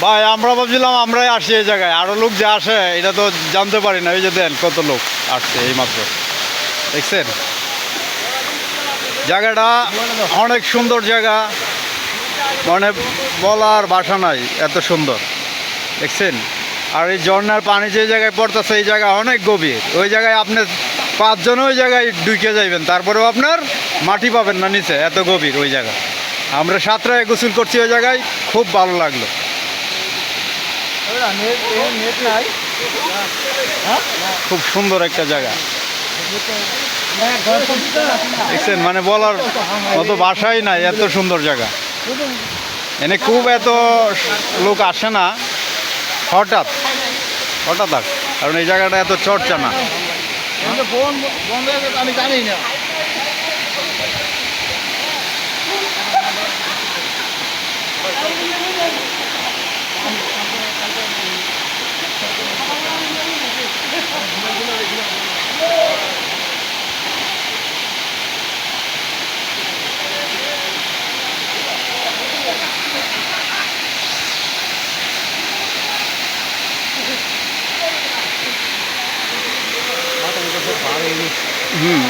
ভাই আমরা ভাবছিলাম আমরাই আসি এই জায়গায়, আরও লোক যে আসে এটা তো জানতে পারি না। এই যে দেন কত লোক আসছে এইমাত্র, দেখছেন জায়গাটা অনেক সুন্দর জায়গা, মানে বলার ভাষা নাই, এত সুন্দর দেখছেন। আর এই ঝর্ণার পানি যে জায়গায় পড়তেছে এই জায়গা অনেক গভীর, ওই জায়গায় আপনি 5 জন ওই জায়গায় ঢুকে যাইবেন, তারপরেও আপনার মাটি পাবেন না নিচে, এত গভীর ওই জায়গা। আমরা সাঁতরায় গোসল করছি ওই জায়গায়, খুব ভালো লাগলো। খুব সুন্দর একটা জায়গা দেখছেন, মানে বলার মতো ভাষাই নাই, এত সুন্দর জায়গা। এনে খুব এত লোক আসে না, হঠাৎ হঠাৎ আসে, কারণ এই জায়গাটা এত চর্চা না। আমি জানি না। হুম